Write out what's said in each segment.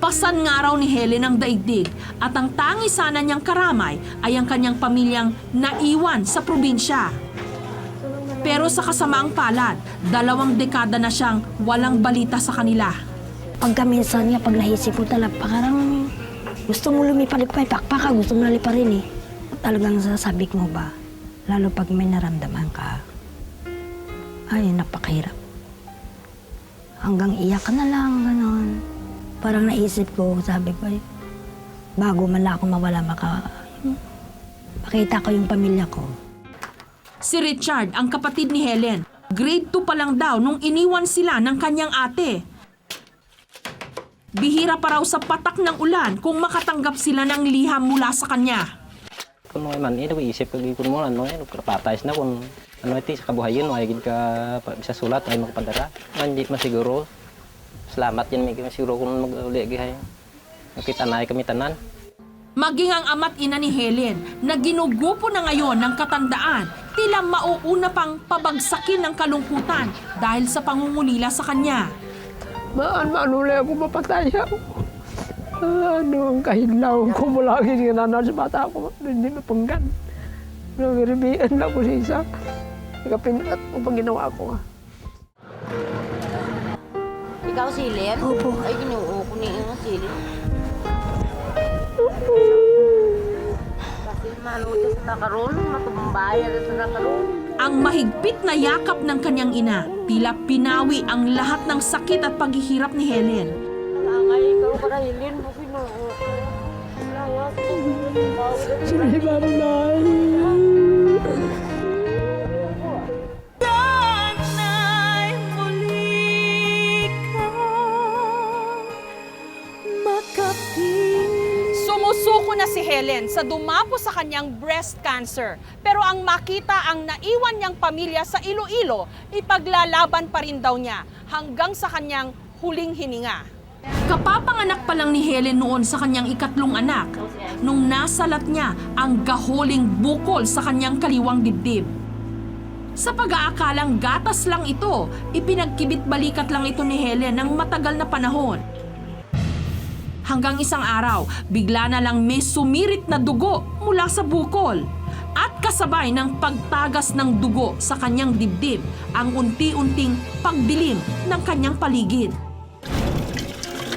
Pasan nga raw ni Helen ang daigdig at ang tangi sana niyang karamay ay ang kanyang pamilyang naiwan sa probinsya. Pero sa kasamaang palad, 2 dekada na siyang walang balita sa kanila. Pagka minsan nga, pag naisip ko talaga, parang gusto mo lumipad-lipad, pakpaka, gusto mo nalipad rin eh. Talagang sasabik mo ba, lalo pag may naramdaman ka, ay napakahirap. Hanggang iyak ka na lang, gano'n. Parang naisip ko, sabi ko, bago man lang ako mawala, makita ko yung pamilya ko. Si Richard, ang kapatid ni Helen, grade 2 pa lang daw nung iniwan sila ng kanyang ate. Bihira pa raw sa patak ng ulan kung makatanggap sila ng liham mula sa kanya. Kung man, isip ko mo, patayos na kung iti sa kabuhayan, ay ka bisa sulat, ay magpadara. Hindi masiguro, salamat yan, may masiguro kung mag-uli, nakita na kami tanan. Maging ang ama't ina ni Helen na ginugupo na ngayon ng katandaan, tila mauuna pang pabagsakin ng kalungkutan dahil sa pangungulila sa kanya. Maanulay ako mapatay ako. Ang kahilaw ko mula lagi nanan sa bata ko. Hindi mapanggan. Nangiribian lang ko sa isa. Nagapinat ko pang ginawa ko. Ikaw silin? Opo. Ay, ginuo ko ni yung silin. Kasi manuto sa nakaroon, matumbayan sa nakaroon. Ang mahigpit na yakap ng kanyang ina, tila pinawi ang lahat ng sakit at paghihirap ni Helen. Langay, ikaw ka na hilin mo, ginuo ko. Lawas ko, Sinihiba mo na. Sumusuko na si Helen sa dumapo sa kanyang breast cancer. Pero ang makita ang naiwan niyang pamilya sa Iloilo, ipaglalaban pa rin daw niya hanggang sa kanyang huling hininga. Kapapanganak pa lang ni Helen noon sa kanyang 3 anak, nung nasalat niya ang gaholing bukol sa kanyang kaliwang dibdib. Sa pag-aakalang gatas lang ito, ipinagkibit balikat lang ito ni Helen ng matagal na panahon. Hanggang isang araw, bigla na lang may sumirit na dugo mula sa bukol. At kasabay ng pagtagas ng dugo sa kanyang dibdib, ang unti-unting pagdilim ng kanyang paligid.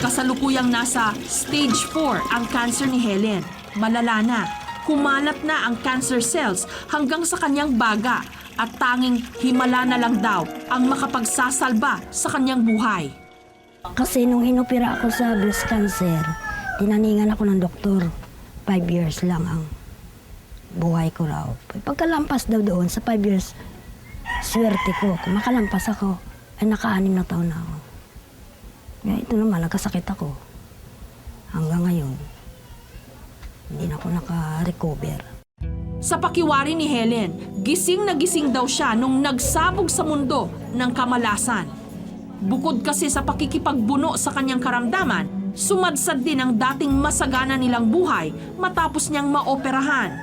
Kasalukuyang nasa stage 4 ang cancer ni Helen. Malala na, kumalat na ang cancer cells hanggang sa kanyang baga at tanging himala na lang daw ang makapagsasalba sa kanyang buhay. Kasi nung inopera ako sa breast cancer, tinaningan ako ng doktor. 5 years lang ang buhay ko raw. Pagkalampas daw doon sa 5 years, swerte ko. Kung makalampas ako, ay naka-6 na taon na ako. Kaya ito naman, nagkasakit ako. Hanggang ngayon, hindi na ako naka-recover. Sa pakiwari ni Helen, gising na gising daw siya nung nagsabog sa mundo ng kamalasan. Bukod kasi sa pakikipagbuno sa kanyang karamdaman, sumadsad din ang dating masagana nilang buhay matapos niyang maoperahan.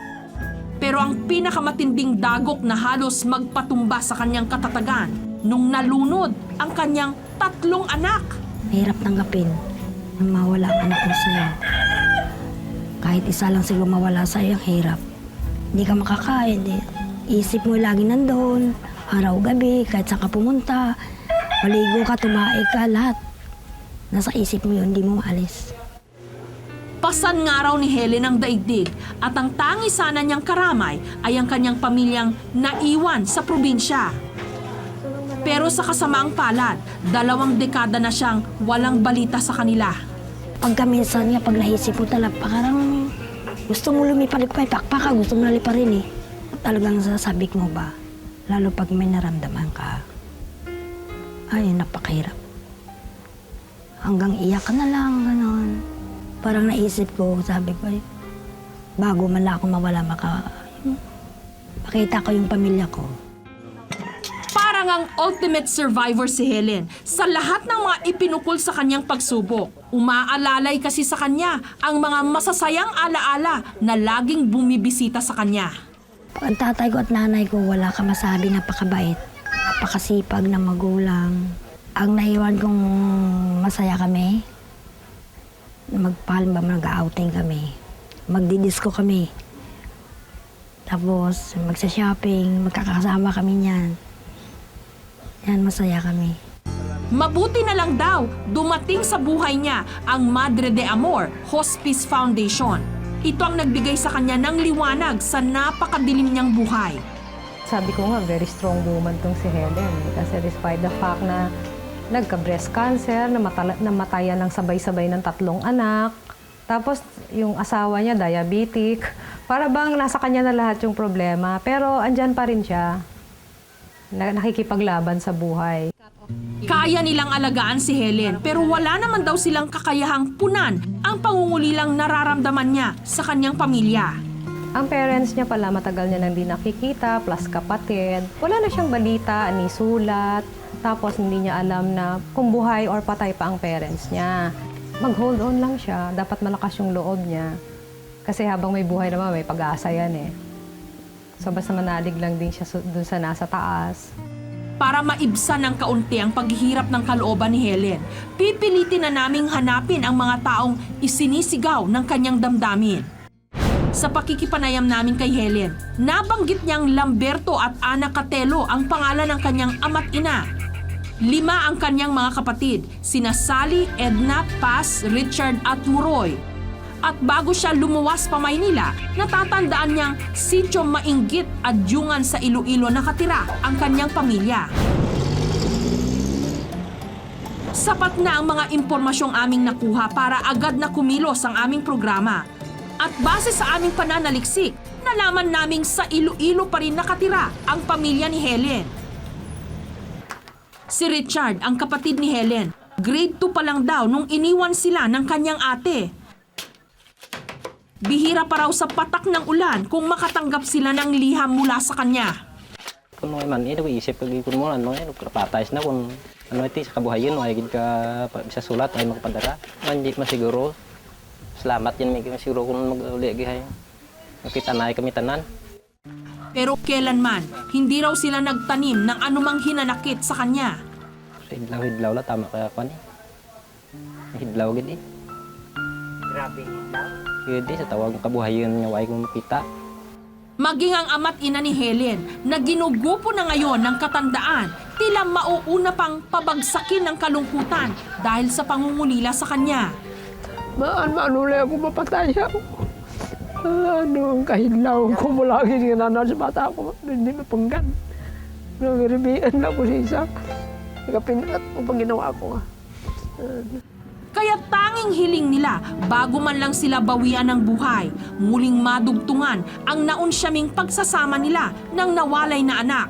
Pero ang pinakamatinding dagok na halos magpatumba sa kanyang katatagan nung nalunod ang kanyang 3 anak. Mahirap tanggapin na mawala ang anak mo sa'yo. Kahit isa lang siguro mawala sa'yo, ang hirap. Hindi ka makakain. Isip mo lagi nandun, araw-gabi, kahit saan ka pumunta. Maligo ka, tumae ka, lahat. Nasa isip mo yun, hindi mo maalis. Pasan nga raw ni Helen ang daigdig at ang tangi sana niyang karamay ay ang kanyang pamilyang naiwan sa probinsya. Pero sa kasamaang palad, 2 dekada na siyang walang balita sa kanila. Pagka minsan nga, pag naisip mo talaga, parang gusto mo lumipad-lipad, pakpaka, gusto mo nalipad rin eh. Talagang sasabik mo ba, lalo pag may naramdaman ka, ay napakahirap. Hanggang iyak ka na lang, gano'n. Parang naisip ko, sabi ko, bago man lang ako mawala, makita ko yung pamilya ko. Parang ang ultimate survivor si Helen sa lahat ng mga ipinukol sa kanyang pagsubok. Umaalalay kasi sa kanya ang mga masasayang alaala na laging bumibisita sa kanya. Ang tatay ko at nanay ko, wala ka masabi, napakabait, napakasipag na magulang. Ang naiwan kong masaya kami, Halimbawa mag-outing kami. Magdi-disco kami. Tapos magsa-shopping, magkakasama kami niyan. Yan, masaya kami. Mabuti na lang daw, dumating sa buhay niya ang Madre de Amor Hospice Foundation. Ito ang nagbigay sa kanya ng liwanag sa napakadilim niyang buhay. Sabi ko nga, very strong woman tong si Helen. Kasi despite the fact na nagka-breast cancer, namatayan ng sabay-sabay ng 3 anak. Tapos yung asawa niya, diabetic. Para bang nasa kanya na lahat yung problema. Pero andyan pa rin siya. Nakikipaglaban sa buhay. Kaya nilang alagaan si Helen pero wala naman daw silang kakayahang punan ang pangungulilang nararamdaman niya sa kanyang pamilya. Ang parents niya pala matagal niya nang di nakikita, plus kapatid. Wala na siyang balita, ni sulat. Tapos hindi niya alam na kung buhay or patay pa ang parents niya. Mag-hold on lang siya. Dapat malakas yung loob niya. Kasi habang may buhay naman, may pag-asa yan eh. So basta manalig lang din siya dun sa nasa taas. Para maibsan ng kaunti ang paghihirap ng kalooban ni Helen, pipilitin na naming hanapin ang mga taong isinisigaw ng kanyang damdamin. Sa pakikipanayam namin kay Helen, nabanggit niyang Lamberto at Ana Catelo ang pangalan ng kanyang ama't ina. 5 ang kanyang mga kapatid, sina Sally, Edna, Paz, Richard at Muroy. At bago siya lumuwas pa Maynila, natatandaan niyang Sitio Mainggit at Yungan sa Iloilo nakatira ang kanyang pamilya. Sapat na ang mga impormasyong aming nakuha para agad na kumilos ang aming programa. At base sa aming pananaliksik, nalaman naming sa Iloilo pa rin nakatira ang pamilya ni Helen. Si Richard, ang kapatid ni Helen, grade 2 pa lang daw nung iniwan sila ng kanyang ate. Bihira pa raw sa patak ng ulan kung makatanggap sila ng liham mula sa kanya. Kung man, isip ko mo, patay na kung iti sa kabuhayan, ay gid ka bisa sulat, ay makapadara. Hindi masiguro. Salamat yan, may siguro kung mag-uli gihay. Makita na kami tanan. Pero kailanman, hindi raw sila nagtanim ng anumang hinanakit sa kanya. Sa hidlaw la, tama kaya ako ni. Hidlaw gid eh. Grabe hidlaw. Gid sa tawag kabuhayan niya, way kong makita. Maging ang ama't ina ni Helen na ginugupo na ngayon ng katandaan, tila mauuna pang pabagsakin ng kalungkutan dahil sa pangungulila sa kanya. Maanulay ako mapatay ako. Kahidlaw ko mula lagi nga nanan sa bata ko. Hindi mapanggan. Nagribian lang ko sa isa. Nagapinat ko pang ginawa ko. Kaya tanging hiling nila bago man lang sila bawian ng buhay, muling madugtungan ang naunsyaming pagsasama nila ng nawalay na anak.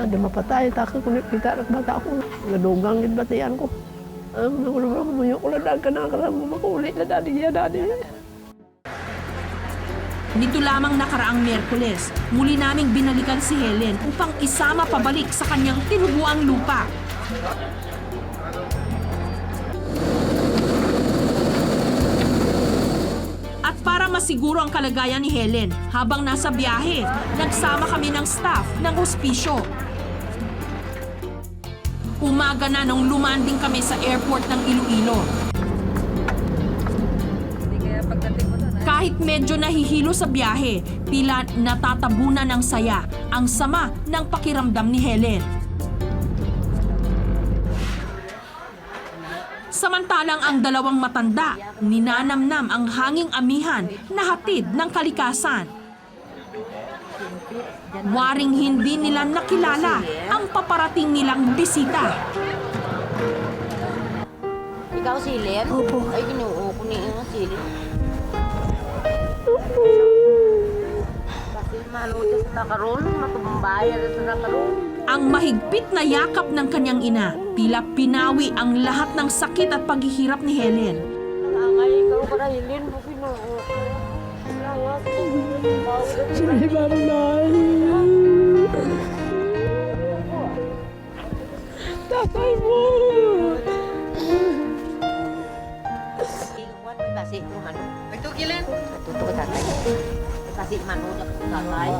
Di mapatay. Taka ko kita ng bata ko. Nadugang yung batayan ko. Nakulang ko lang ka na makulit na dadi. Nito lamang nakaraang Miyerkules, muli naming binalikan si Helen upang isama pabalik sa kanyang tinubuang lupa. At para masiguro ang kalagayan ni Helen, habang nasa biyahe, nagsama kami ng staff ng hospisyo. Umaga na nung lumanding kami sa airport ng Iloilo. Kahit medyo nahihilo sa biyahe, tila natatabunan ng saya ang sama ng pakiramdam ni Helen. Samantalang ang dalawang matanda, ninanamnam ang hanging amihan na hatid ng kalikasan. Waring hindi nila nakilala ang paparating nilang bisita. Ikaw silip? Opo. Ay, ginuo ko niya yung silip. Kasi manuti sa nakaroon, matumbaya sa nakaroon. Ang mahigpit na yakap ng kanyang ina, tila pinawi ang lahat ng sakit at paghihirap ni Helen. Nangangay, ikaw para hilin mo ginuo. Layas ko. Sige, Maranay. Tatay mo. Ikaw kasi mo ano. Nagtukilan? Nagtuto ka tatay. Kasi manunod ako tatay.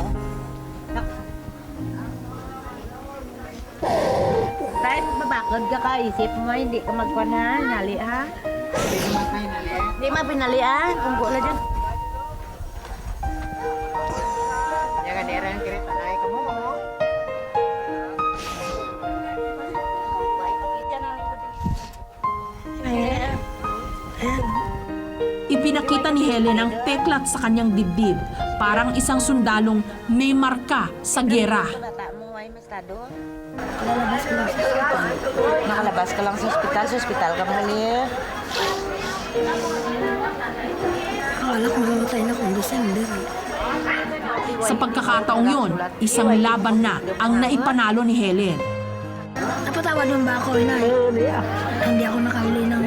Tayo babakad ka ka, isip mo hindi ka magpanahan, nali ha? Hindi naman kayo nali. Di mah pinalian, tunggu lah dyan. Jangan daerah yang kiri tanah kamu mau. Ipinakita ni Helen ang teklat sa kanyang dibdib, parang isang sundalong may marka sa gera. Batamu ay mastado. Lalabas ko lang sa ospital. Nakalabas ka lang sa ospital ka mali. Akala ko mamatay na kung December. Sa pagkakataong yon, isang laban na ang naipanalo ni Helen. Napatawad mo ba ako, Inay? Hindi ako nakauli ng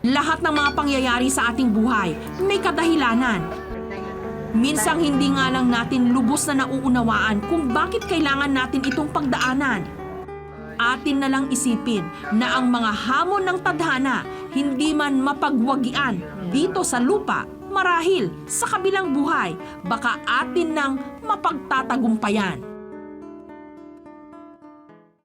Lahat ng mga pangyayari sa ating buhay may kadahilanan. Minsang hindi nga lang natin lubos na nauunawaan kung bakit kailangan natin itong pagdaanan. Atin na lang isipin na ang mga hamon ng tadhana hindi man mapagwagian dito sa lupa, marahil sa kabilang buhay, baka atin nang mapagtatagumpayan.